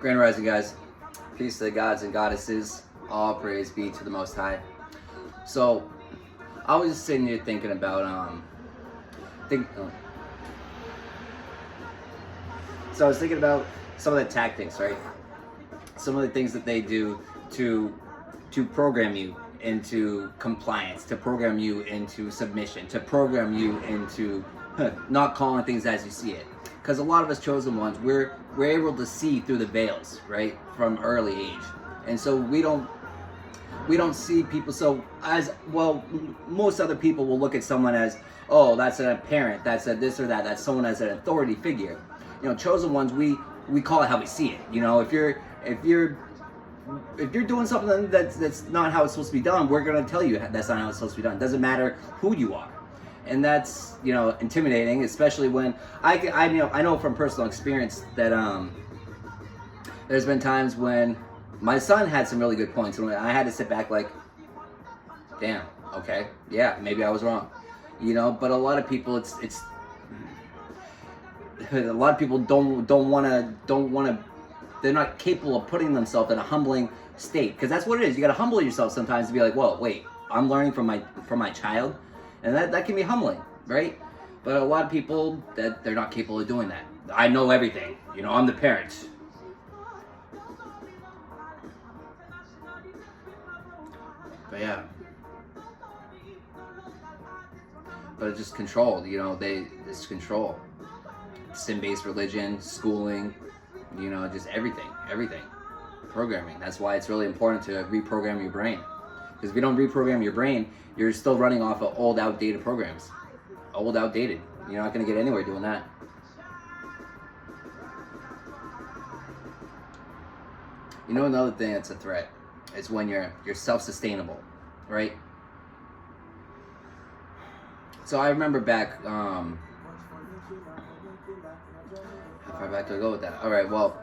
Grand Rising, guys. Peace to the gods and goddesses. All praise be to the Most High. So, I was just sitting here thinking about, So I was thinking about some of the tactics, right? Some of the things that they do to program you into compliance, to program you into submission, to program you into not calling things as you see it. Because a lot of us chosen ones, we're able to see through the veils, right, from early age, and so we don't see people. So as well, most other people will look at someone as, oh, that's a parent, that's a this or that, that's someone as an authority figure. You know, chosen ones, we call it how we see it. You know, if you're doing something that's not how it's supposed to be done, we're gonna tell you that's not how it's supposed to be done. It doesn't matter who you are. And that's, you know, intimidating, especially when I know from personal experience that there's been times when my son had some really good points and I had to sit back like, damn, okay, yeah, maybe I was wrong, you know. But a lot of people, it's a lot of people don't want to. They're not capable of putting themselves in a humbling state, because that's what it is. You got to humble yourself sometimes to be like, whoa, wait, I'm learning from my child. And that can be humbling, right? But a lot of people, that they're not capable of doing that. I know everything. You know, I'm the parent. But yeah. But it's just control, you know, it's control. Sin-based religion, schooling, you know, just everything. Programming. That's why it's really important to reprogram your brain. Because if you don't reprogram your brain, you're still running off of old, outdated programs. Old, outdated. You're not going to get anywhere doing that. You know, another thing that's a threat is when you're self-sustainable, right? So I remember back, how far back do I go with that? All right, well,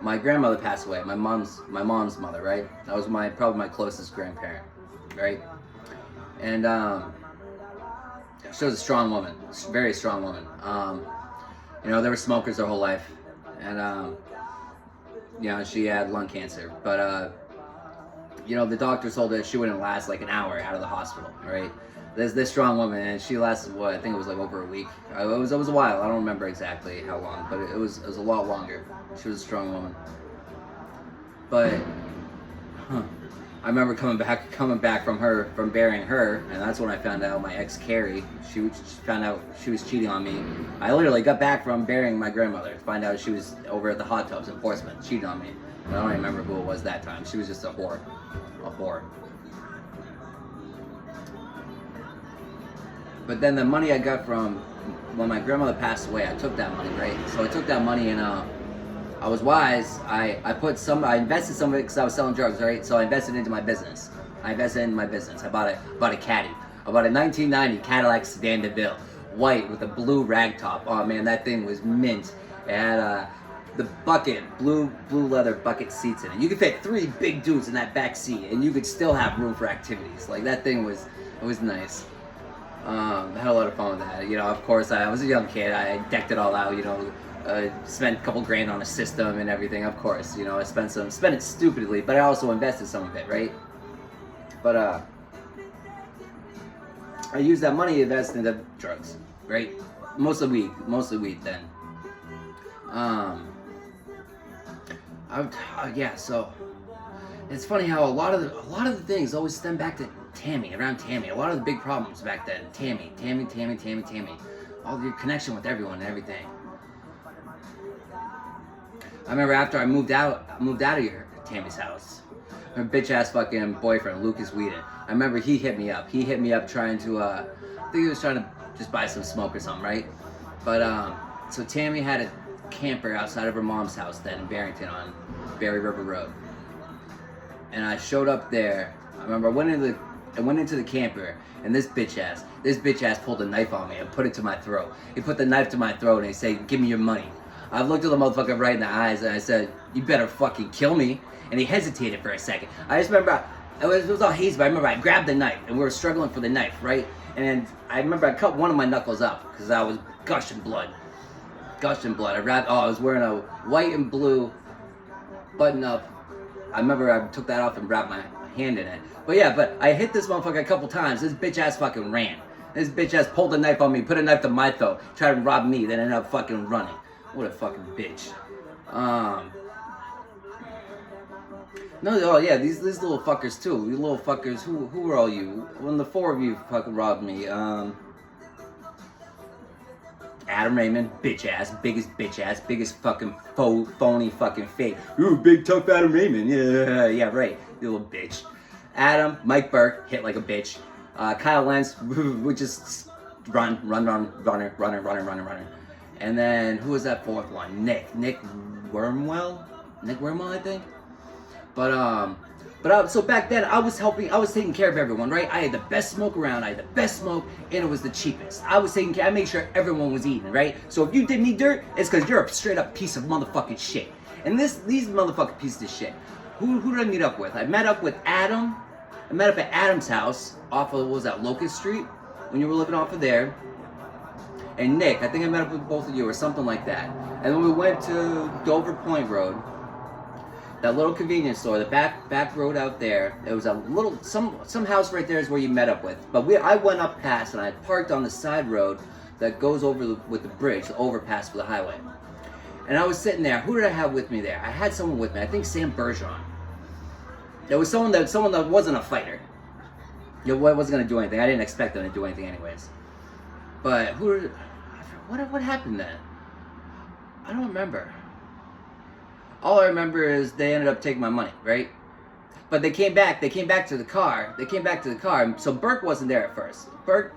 my grandmother passed away. My mom's mother, right? That was probably my closest grandparent, right? And she was a strong woman, very strong woman. You know, they were smokers their whole life, and you know, she had lung cancer. But you know, the doctor told her she wouldn't last like an hour out of the hospital, right? This strong woman, and she lasted what, I think it was like over a week. It was a while. I don't remember exactly how long, but it was a lot longer. She was a strong woman. But I remember coming back from burying her, and that's when I found out my ex Carrie. She found out she was cheating on me. I literally got back from burying my grandmother to find out she was over at the hot tubs in Portsmouth cheating on me. And I don't even remember who it was that time. She was just a whore. But then the money I got from when my grandmother passed away, I took that money, right? So I took that money and I was wise. I invested some of it because I was selling drugs, right? So I invested into my business. I bought a caddy. I bought a 1990 Cadillac Sedan DeVille, white with a blue rag top. Oh man, that thing was mint. It had the blue leather bucket seats in it. You could fit 3 big dudes in that back seat, and you could still have room for activities. Like, that thing was nice. I had a lot of fun with that. You know, of course, I was a young kid. I decked it all out, you know, spent a couple grand on a system and everything, of course. You know, I spent it stupidly, but I also invested some of it, right? But I used that money to invest into drugs, right? Mostly weed then. Yeah, so it's funny how a lot of the things always stem back to around Tammy. A lot of the big problems back then, Tammy. All your connection with everyone and everything. I remember after I moved out of Tammy's house, her bitch ass fucking boyfriend, Lucas Whedon. I remember he hit me up. Trying to, I think he was trying to just buy some smoke or something, right? But so Tammy had a camper outside of her mom's house then in Barrington on Berry River Road. And I showed up there. I remember I went into the camper, and this bitch ass pulled a knife on me and put it to my throat. He put the knife to my throat and he said, "Give me your money." I looked at the motherfucker right in the eyes and I said, "You better fucking kill me." And he hesitated for a second. I just remember, it was all hazy, but I remember I grabbed the knife and we were struggling for the knife, right? And I remember I cut one of my knuckles up because I was gushing blood. gushing blood. I was wearing a white and blue button up. I remember I took that off and wrapped my hand in it. But yeah, but I hit this motherfucker a couple times. This bitch ass fucking ran. This bitch ass pulled a knife on me, put a knife to my throat, tried to rob me, then ended up fucking running. What a fucking bitch. No, oh yeah, these little fuckers too. You little fuckers, who are all you? When the four of you fucking robbed me, Adam Raymond, bitch ass, biggest fucking phony fucking fake. Ooh, big tough Adam Raymond, yeah, right, you little bitch. Adam, Mike Burke, hit like a bitch. Kyle Lenz, would just runner. And then, who was that fourth one? Nick Wormwell, I think. But so back then, I was taking care of everyone, right? I had the best smoke around, and it was the cheapest. I made sure everyone was eating, right? So if you did me dirt, it's because you're a straight up piece of motherfucking shit. And these motherfucking pieces of shit. Who did I meet up with? I met up with Adam. I met up at Adam's house off of, what was that, Locust Street? When you were living off of there. And Nick, I think I met up with both of you or something like that. And then we went to Dover Point Road. That little convenience store, the back road out there. It was a little, some house right there is where you met up with. But I went up past and I parked on the side road that goes over with the bridge, the overpass for the highway. And I was sitting there. Who did I have with me there? I had someone with me. I think Sam Bergeron. There was someone that wasn't a fighter. I wasn't gonna do anything. I didn't expect them to do anything anyways. But what happened then? I don't remember. All I remember is they ended up taking my money, right? But they came back to the car. So Burke wasn't there at first. Burke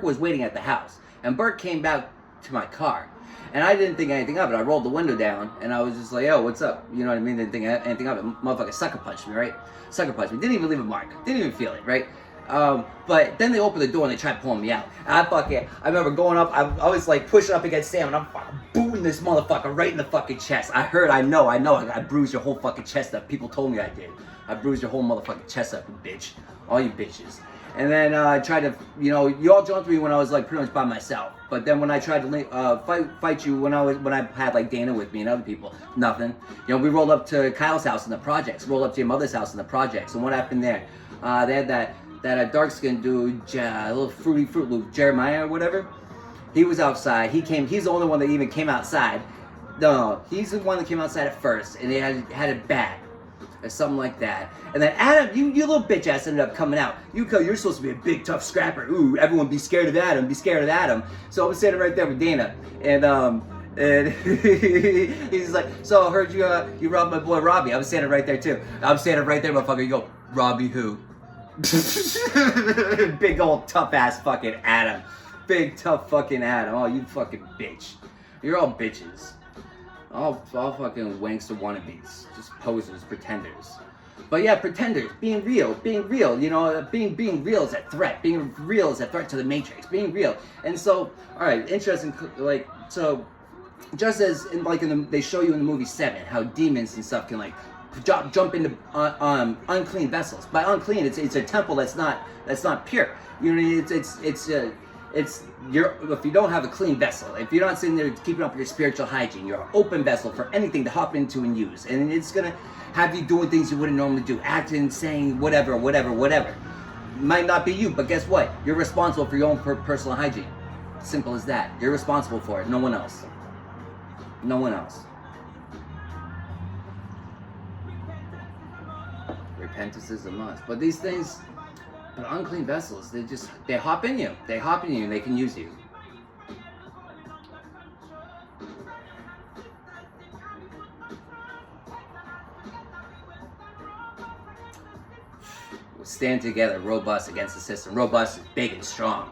was waiting at the house. And Burke came back to my car. And I didn't think anything of it. I rolled the window down and I was just like, yo, what's up? You know what I mean? Didn't think anything of it. Motherfucker sucker punched me, right? Sucker punched me. Didn't even leave a mark. Didn't even feel it, right? But then they opened the door and they tried pulling me out. And I remember going up, I was like pushing up against Sam and I'm fucking booting this motherfucker right in the fucking chest. I know, I bruised your whole fucking chest up. People told me I did. I bruised your whole motherfucking chest up, you bitch. All you bitches. And then I tried to, you all jumped me when I was like pretty much by myself. But then when I tried to fight you when I had like Dana with me and other people, nothing. We rolled up to Kyle's house in the projects. Rolled up to your mother's house in the projects. And what happened there? They had that dark-skinned dude, a little Fruit Loop, Jeremiah or whatever. He was outside. He's the only one that even came outside. No, he's the one that came outside at first, and he had it bad. Or something like that. And then Adam, you little bitch ass ended up coming out. You're supposed to be a big tough scrapper. Ooh, everyone be scared of Adam. So I was standing right there with Dana. And he's like, so I heard you robbed my boy Robbie. I was standing right there too. I'm standing right there, motherfucker. You go, Robbie who? Big old tough ass fucking Adam. Big tough fucking Adam. Oh, you fucking bitch. You're all bitches. All fucking wankster wannabes. Just posers, pretenders. But yeah, pretenders. Being real. Being real is a threat. Being real is a threat to the Matrix. Being real. And so, alright, interesting, like, so, just as, they show you in the movie 7, how demons and stuff can, like, jump into unclean vessels. By unclean, it's a temple that's not pure. You know, if you don't have a clean vessel, if you're not sitting there keeping up your spiritual hygiene, you're an open vessel for anything to hop into and use, and it's gonna have you doing things you wouldn't normally do, acting, saying whatever. Might not be you, but guess what? You're responsible for your own personal hygiene. Simple as that. You're responsible for it. No one else. Repentance is a must. But these things, but unclean vessels, they hop in you. And they can use you. We'll stand together, robust against the system. Robust is big and strong.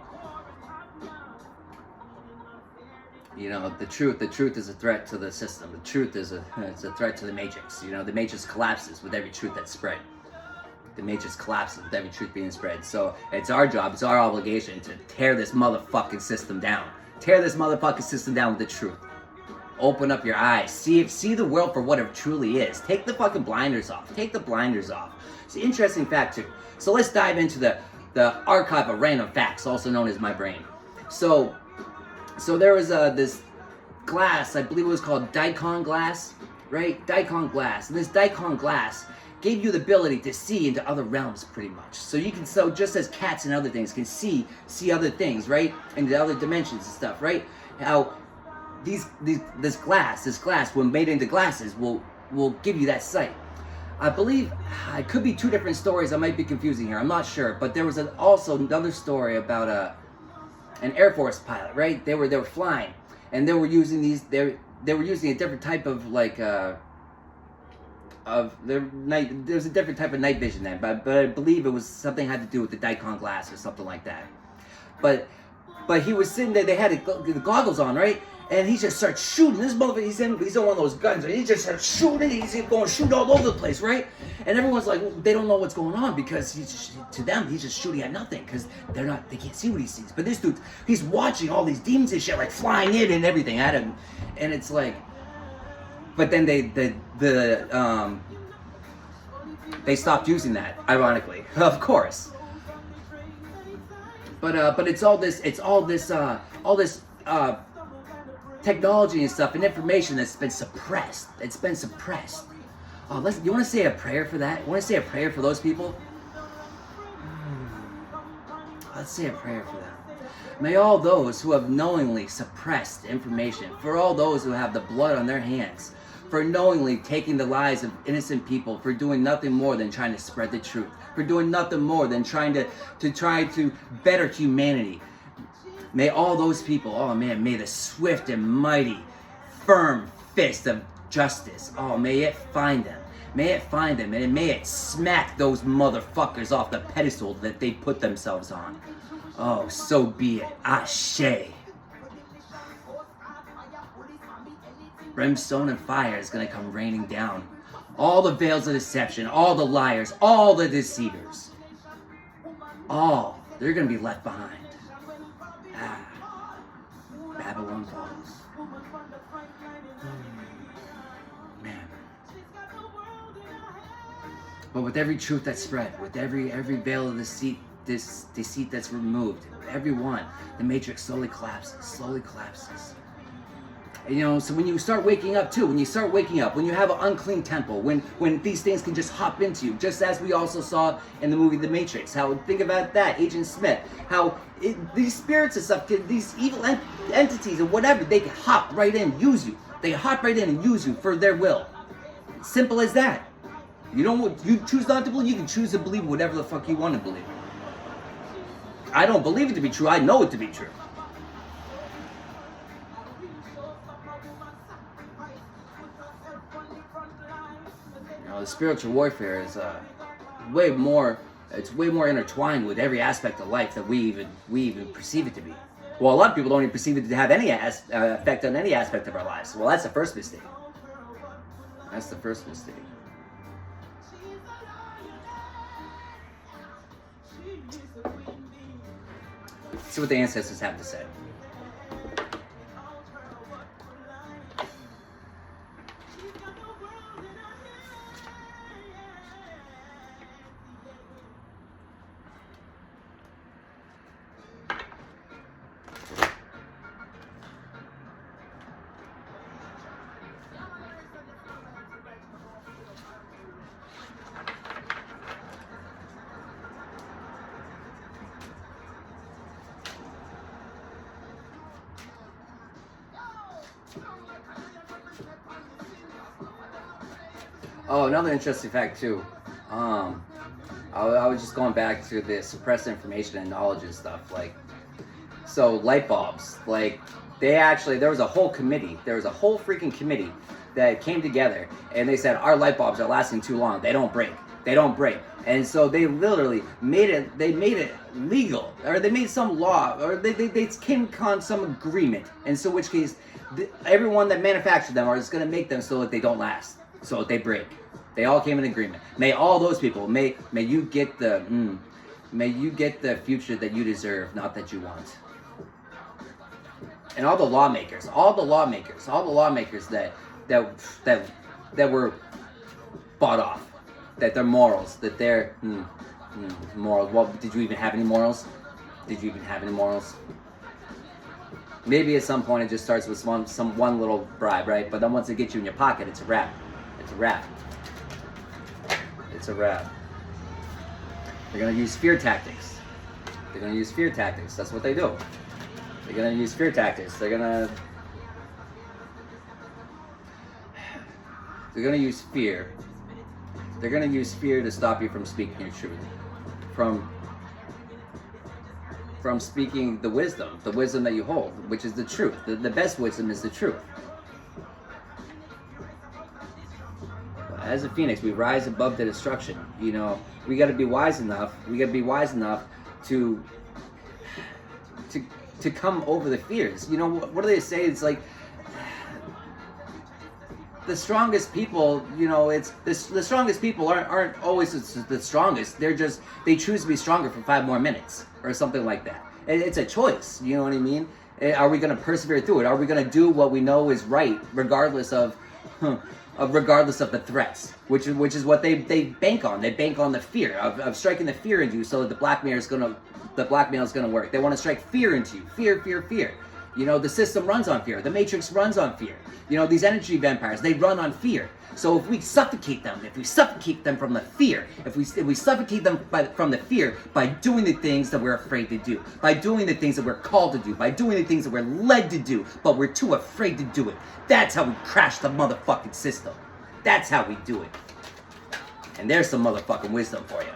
The truth is a threat to the system. The truth is it's a threat to the Matrix. The Matrix collapses with every truth that's spread. The Matrix collapses with every truth being spread. So it's our job, it's our obligation to tear this motherfucking system down. Tear this motherfucking system down with the truth. Open up your eyes. See the world for what it truly is. Take the fucking blinders off. It's an interesting fact too. So let's dive into the archive of random facts, also known as my brain. So there was this glass, I believe it was called Daikon glass, right? Daikon glass. And this Daikon glass gave you the ability to see into other realms, pretty much. So you can, so just as cats and other things can see other things, right? Into other dimensions and stuff, right? How this glass, when made into glasses, will give you that sight. I believe it could be two different stories. I might be confusing here. I'm not sure, but there was also another story about an Air Force pilot, right? They were flying, and they were using these. They were using a different type of there's a different type of night vision then, but I believe it was something had to do with the Daikon glass or something like that. But he was sitting there. They had the goggles on, right? And he just starts shooting. This motherfucker, he's on one of those guns, and he just starts shooting. He's going shoot all over the place, right? And everyone's like, well, they don't know what's going on because to them he's just shooting at nothing because they can't see what he sees. But this dude, he's watching all these demons and shit like flying in and everything at him, and it's like, but then they stopped using that, ironically, of course. But it's all this technology and stuff and information that's been suppressed. It's been suppressed. Oh, you want to say a prayer for that? You want to say a prayer for those people? Let's say a prayer for them. May all those who have knowingly suppressed information, for all those who have the blood on their hands, for knowingly taking the lives of innocent people, for doing nothing more than trying to spread the truth, for doing nothing more than trying to better humanity. May all those people, oh man, may the swift and mighty, firm fist of justice, oh, may it find them. May it find them, and may it smack those motherfuckers off the pedestal that they put themselves on. Oh, so be it. Ashe. Brimstone and fire is going to come raining down. All the veils of deception, all the liars, all the deceivers. All, they're going to be left behind. Babylon falls. Man. But with every truth that's spread, with every veil of deceit, this deceit that's removed, everyone, the matrix slowly collapses. And, so when you start waking up too, when you have an unclean temple, when these things can just hop into you, just as we also saw in the movie The Matrix, how, think about that, Agent Smith, how these spirits and stuff, these evil entities or whatever, they can hop right in, use you. They hop right in and use you for their will. Simple as that. You choose not to believe, you can choose to believe whatever the fuck you want to believe. I don't believe it to be true, I know it to be true. The spiritual warfare is way more intertwined with every aspect of life that we even perceive it to be. Well, a lot of people don't even perceive it to have any effect on any aspect of our lives. Well, that's the first mistake. Let's see what the ancestors have to say. Oh, another interesting fact too. I was just going back to the suppressed information and knowledge and stuff. Like, so light bulbs, like there was a whole freaking committee that came together and they said our light bulbs are lasting too long. They don't break. And so they literally made it legal, or they made some law, or they came on some agreement. And so, in which case, everyone that manufactured them is going to make them so that they don't last, so they break. They all came in agreement. May all those people, may you get the future that you deserve, not that you want. And all the lawmakers that were bought off, that their morals, that their morals. Well, did you even have any morals? Maybe at some point it just starts with one little bribe, right? But then once it gets you in your pocket, it's a wrap. It's a wrap. It's a wrap. They're gonna use fear tactics. They're gonna use fear tactics. That's what they do. They're gonna use fear tactics. They're gonna use fear. They're gonna use fear to stop you from speaking your truth, from speaking the wisdom that you hold, which is the truth. The best wisdom is the truth. As a phoenix, we rise above the destruction. You know, we got to be wise enough. We got to be wise enough to come over the fears. You know, what do they say? It's like the strongest people. You know, it's the strongest people aren't always the strongest. They choose to be stronger for 5 more minutes or something like that. It's a choice. You know what I mean? Are we going to persevere through it? Are we going to do what we know is right, regardless of the threats, which is what they bank on. They bank on the fear of striking the fear into you, so that the blackmail is gonna work. They want to strike fear into you. Fear. You know, the system runs on fear. The Matrix runs on fear. You know, these energy vampires, they run on fear. So if we suffocate them from the fear, if we suffocate them from the fear by doing the things that we're afraid to do, by doing the things that we're called to do, by doing the things that we're led to do, but we're too afraid to do it. That's how we crash the motherfucking system. That's how we do it. And there's some motherfucking wisdom for you.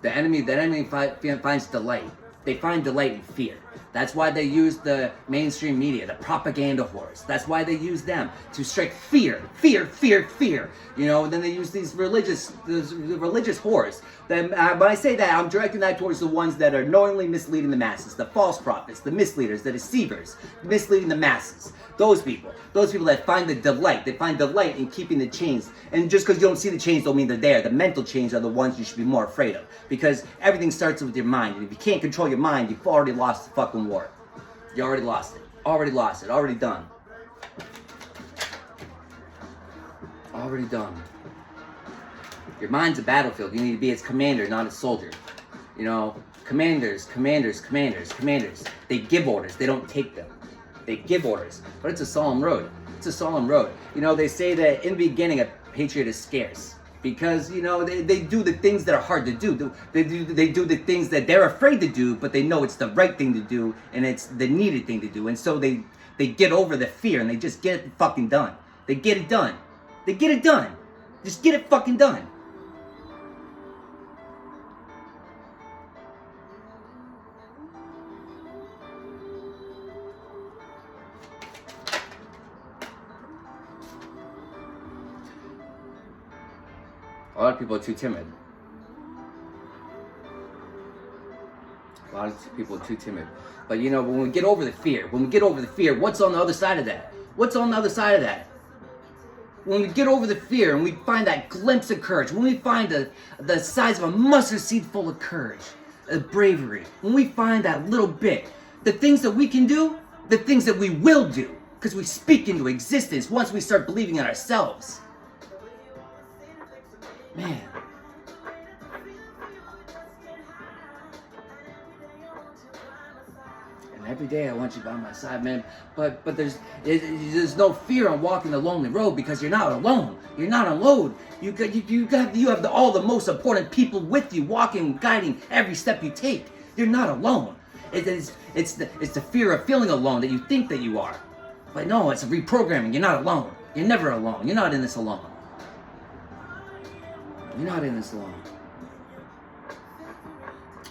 The enemy finds delight. They find delight in fear. That's why they use the mainstream media, the propaganda whores. That's why they use them to strike fear. You know, and then they use these religious whores. Then when I say that, I'm directing that towards the ones that are knowingly misleading the masses, the false prophets, the misleaders, the deceivers, misleading the masses. Those people that find the delight. They find delight in keeping the chains. And just because you don't see the chains don't mean they're there. The mental chains are the ones you should be more afraid of. Because everything starts with your mind. And if you can't control your mind, you've already lost the fucking war. You already lost it. Already done. Already done. Your mind's a battlefield. You need to be its commander, not its soldier. You know, commanders. They give orders. They don't take them. They give orders. But it's a solemn road. You know, they say that in the beginning, a patriot is scarce. Because, you know, they do the things that are hard to do. They do the things that they're afraid to do, but they know it's the right thing to do, and it's the needed thing to do. And so they get over the fear, and they just get it fucking done. They get it done. Just get it fucking done. A lot of people are too timid. But you know, when we get over the fear, what's on the other side of that? When we get over the fear and we find that glimpse of courage, when we find the size of a mustard seed full of courage, of bravery, when we find that little bit, the things that we can do, the things that we will do, because we speak into existence once we start believing in ourselves. Man. And every day I want you by my side, man. But there's no fear on walking the lonely road because you're not alone. You have all the most important people with you, walking, guiding every step you take. You're not alone. It's the fear of feeling alone that you think that you are. But no, it's a reprogramming. You're not alone. You're never alone. You're not in this alone. You're not in this alone.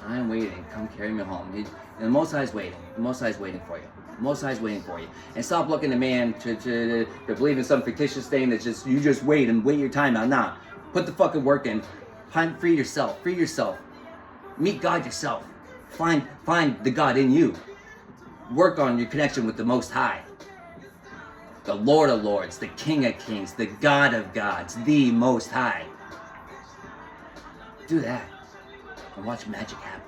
I am waiting. Come carry me home. And the Most High's waiting. The Most High's waiting for you. The Most High's waiting for you. And stop looking to man to believe in some fictitious thing that's just, you just wait your time out. Nah. Put the fucking work in. Free yourself. Meet God yourself. Find the God in you. Work on your connection with the Most High. The Lord of Lords, the King of Kings, the God of Gods, the Most High. Do that and watch magic happen.